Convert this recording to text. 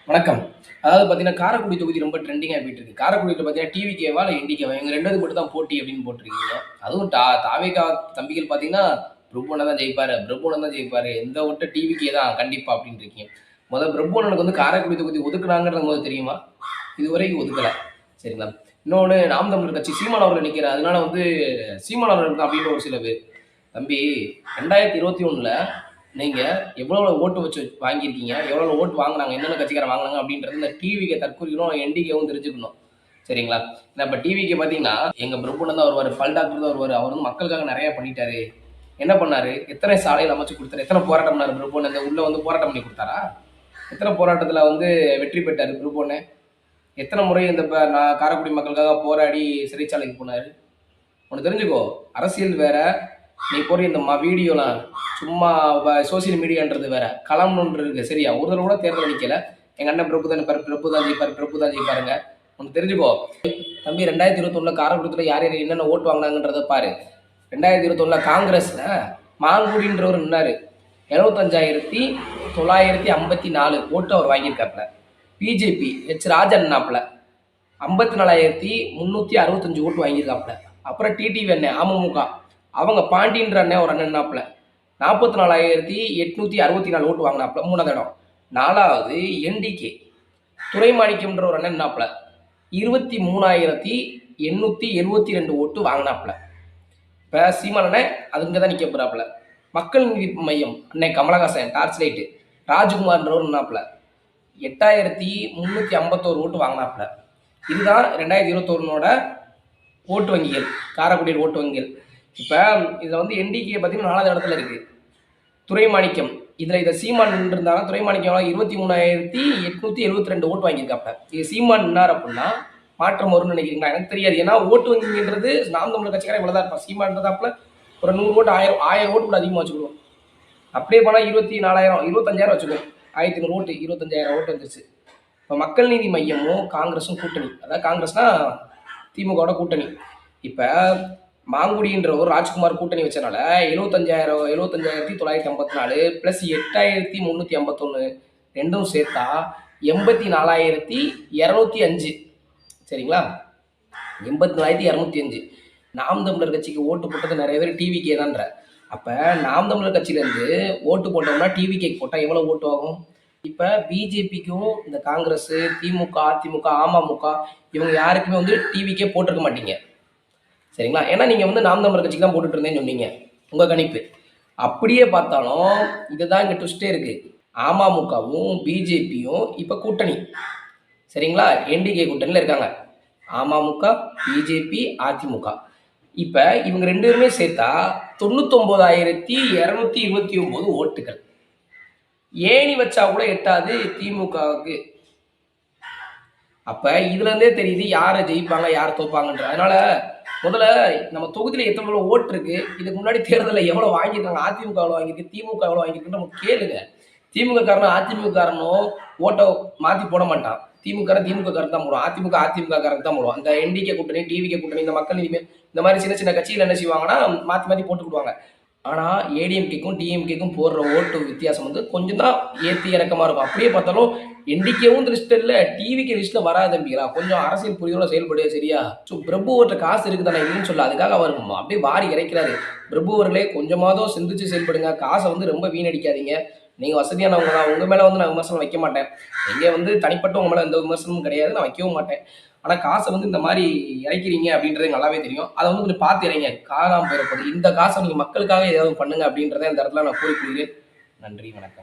வணக்கம். அதாவது பார்த்தீங்கன்னா, காரைக்குடி தொகுதி ரொம்ப ட்ரெண்டிங்கா போயிட்டு இருக்கு. காரைக்குடியில பார்த்தீங்கன்னா, டிவிகேவா இல்ல என்டிகேவா இவங்க 2 மட்டும் தான் போட்டி அப்படின்னு போட்டிருக்கீங்க. அதுவும் தாவேகா தம்பிகள் பார்த்தீங்கன்னா, பிரபுவனம் தான் ஜெயிப்பாரு, பிரபுவனம் தான் ஜெயிப்பாரு. எந்த ஓட்டு டிவிகே தான் கண்டிப்பா அப்படின்னு இருக்கீங்க. பிரபுவனனுக்கு வந்து காரைக்குடி தொகுதி ஒதுக்குனாங்கன்றது முதல்ல தெரியுமா? இதுவரைக்கும் ஒதுக்கல. சரிங்களா? இன்னொன்னு நாம் தமிழர் கட்சி சீமான் அவர்கள் நிக்கிறார். அதனால வந்து சீமான் அவர்கள் தான் அப்படின்னு ஒரு சில பேர். தம்பி 2021ல நீங்க எவ்வளோ ஓட்டு வச்சு வாங்கியிருக்கீங்க? எவ்வளோ ஓட்டு வாங்குனாங்க? என்னென்ன கட்சிக்காரன் வாங்குனாங்க? அப்படின்றது இந்த டிவிகே தற்கூறிகளும், என்டிகேவும் தெரிஞ்சுக்கணும். சரிங்களா? ஏன்னா இப்ப டிவிகே பார்த்தீங்கன்னா, எங்க பிரபுன்னு தான் வருவாரு. பல் டாக்டர் தான் வருவாரு. அவர் வந்து மக்களுக்காக நெறைய பண்ணிட்டாரு. என்ன பண்ணாரு? எத்தனை சாலைகள் அமைச்சு குடுத்தாரு? எத்தனை போராட்டம் பண்ணாரு பிரபுன்னு? இந்த உள்ள வந்து போராட்டம் பண்ணி குடுத்தாரா? எத்தனை போராட்டத்துல வந்து வெற்றி பெற்றாரு பிரபுன்னு? எத்தனை முறை இந்த நான் காரைக்குடி மக்களுக்காக போராடி சிறைச்சாலைக்கு போனாரு? ஒண்ணு தெரிஞ்சுக்கோ. அரசியல் வேற. நீ போடுற இந்த வீடியோலாம் சும்மா சோசியல் மீடியான்றது வேற. களம்னு ஒன்று இருக்கு. சரியா? ஒரு தடவ கூட தேர்தல் நிக்கல. எங்க அண்ணன் பிரபு தான் நிப்பாரு. பிரபு தான் ஜெயிப்பாரு. பிரபு தான் ஜெயிப்பாருங்க. ஒண்ணு தெரிஞ்சுக்கோ. தம்பி 2021ல காரைக்குடித்துல யார் யார் என்னென்ன ஓட்டு வாங்குனாங்கன்றத பாரு. 2021ல காங்கிரஸ்ல மாங்குடின்றவர் நின்னாரு. 75,954 ஓட்டு அவர் வாங்கியிருக்காப்ல. பிஜேபி ராஜா நின்னாப்ல. 54,365 ஓட்டு வாங்கியிருக்காப்ல. அப்புறம் டிடிவி அண்ணன் அமமுக அவங்க பாண்டின்ற அண்ணன் ஒரு அண்ணன் நின்னாப்ல. 44,864 ஓட்டு வாங்கினாப்ல 3வது இடம். 4வது என்டிகே துரைமாணிக்கம்ன்ற ஒரு அண்ணன் நின்னாப்ல. 23,872 ஓட்டு வாங்கினாப்ல. இப்போ சீமான் அண்ணன் அது இங்கே தான் நிற்க போறாப்ல. மக்கள் நீதி மையம் அண்ணன் கமலஹாசன் டார்ச் லைட்டு ராஜ்குமார்ன்றவர் நின்னாப்ல. 8,351 ஓட்டு வாங்கினாப்ல. இதுதான் 2021ஓட ஓட்டு வங்கிகள், காரைக்குடியில் ஓட்டு வங்கிகள். இப்போ இதில் வந்து என்டிகே பார்த்தீங்கன்னா 4வது இடத்துல இருக்கு. துரைமாணிக்கம் இதை சீமான் நின்றுருந்தாங்க. துரைமாணிக்கம் 23,872 ஓட்டு வாங்கியிருக்காப்ல. இது சீமான் நின்னார் அப்படின்னா மாற்றம் வரும்னு நினைக்கிறீங்களா? எனக்கு தெரியாது. ஏன்னா ஓட்டு வங்கின்றது நாம் தமிழர் கட்சிக்காரன் இவ்வளோ தான் இருப்பான். சீமான்றதாப்புல ஒரு 100 ஓட்டு 1000 ஓட்டு கூட அதிகமாக வச்சுக்கிடுவோம். அப்படியே போனால் 24,000 25,000 வச்சுக்குவோம். 1,500 ஓட்டு 25,000 ஓட்டு வந்துருச்சு. இப்போ மக்கள் நீதி மையமும் காங்கிரஸும் கூட்டணி. அதாவது காங்கிரஸ்னா திமுகவோட கூட்டணி. இப்போ மாங்குடின்ற ஒரு ராஜ்குமார் கூட்டணி வச்சனால 75,954 ப்ளஸ் 8,351 ரெண்டும் சேர்த்தா 84,205. சரிங்களா? 84,205. நாம் தமிழர் கட்சிக்கு ஓட்டு போட்டது நிறைய பேர் டிவிகே தான்ற. அப்போ நாம் தமிழர் கட்சியிலேருந்து ஓட்டு போட்டோம்னா டிவிகேக்கு போட்டால் எவ்வளோ ஓட்டு ஆகும்? இப்போ பிஜேபிக்கும் இந்த காங்கிரஸ், திமுக, அதிமுக, அமமுக இவங்க யாருக்குமே வந்து டிவிக்கே போட்டிருக்க மாட்டீங்க. சரிங்களா? ஏன்னா நீங்கள் வந்து நாம் தமிழர் கட்சிக்கு தான் போட்டுட்டு இருந்தேன்னு சொன்னீங்க. உங்கள் கணிப்பு. அப்படியே பார்த்தாலும் இதுதான் இங்கே ட்விஸ்டே இருக்குது. அமமுகவும் பிஜேபியும் இப்போ கூட்டணி. சரிங்களா? என்டிகே கூட்டணியில் இருக்காங்க. அமமுக, பிஜேபி, அதிமுக. இப்போ இவங்க 2 பேருமே சேர்த்தா 99,229 ஓட்டுகள். ஏணி வச்சா கூட எட்டாது திமுகவுக்கு. அப்ப இதுல இருந்தே தெரியுது யாரை ஜெயிப்பாங்க யார் தோப்பாங்கன்ற. அதனால முதல்ல நம்ம தொகுதியில எத்தனை ஓட்டு இருக்கு, இதுக்கு முன்னாடி தேர்தலில் எவ்வளவு வாங்கியிருக்காங்க, அதிமுக எவ்வளவு வாங்கியிருக்கு, திமுக எவ்வளவு வாங்கியிருக்குன்னு நம்ம கேளுங்க. திமுக காரனும் அதிமுக காரனும் ஓட்டை மாத்தி போட மாட்டான். திமுக காரன் தான் போடுவான், அதிமுக காரன் தான் போடுவான். இந்த என்டிகே கூட்டணி, டிவிகே கூட்டணி, இந்த மக்கள் நீதி இந்த மாதிரி சின்ன சின்ன கட்சிகள் என்ன செய்வாங்கன்னா மாத்தி மாத்தி போட்டுக்கிடுவாங்க. ஆனால் ஏடிஎம்கேக்கும் டிஎம்கேக்கும் போடுற ஓட்டு வித்தியாசம் வந்து கொஞ்சம் தான் ஏற்றி இறக்கமாக இருக்கும். அப்படியே பார்த்தாலும் என்டிகேவும் லிஸ்ட் இல்லை, டிவிக்கு லிஸ்ட்டில் வராது தம்பிங்களா. கொஞ்சம் அரசியல் புரிதலோட செயல்படுது. சரியா? ஸோ பிரபு ஓட்ட காசு இருக்குது தானே இல்லைன்னு சொல்ல, அதுக்காக அவர் அப்படியே வாரி இறைக்கிறாரு. பிரபு அவர்களே கொஞ்சமாவது சிந்திச்சு செயல்படுங்க. காசை வந்து ரொம்ப வீணடிக்காதீங்க. நீங்கள் வசதியானவங்க தான். உங்கள் மேலே வந்து நான் விமர்சனம் வைக்க மாட்டேன். எங்கே வந்து தனிப்பட்ட உங்கள் மேலே எந்த விமர்சனமும் கிடையாது, நான் வைக்கவும் மாட்டேன். ஆனால் காசை வந்து இந்த மாதிரி இறைக்கிறீங்க அப்படின்றது நல்லாவே தெரியும். அதை வந்து கொஞ்சம் பார்த்து இறைங்க. காணாமல் போயிடப்போகுது. இந்த காசை நீங்கள் மக்களுக்காக ஏதாவது பண்ணுங்க அப்படின்றத இந்த இடத்துல நான் கூறிக்கொள்கிறேன். நன்றி, வணக்கம்.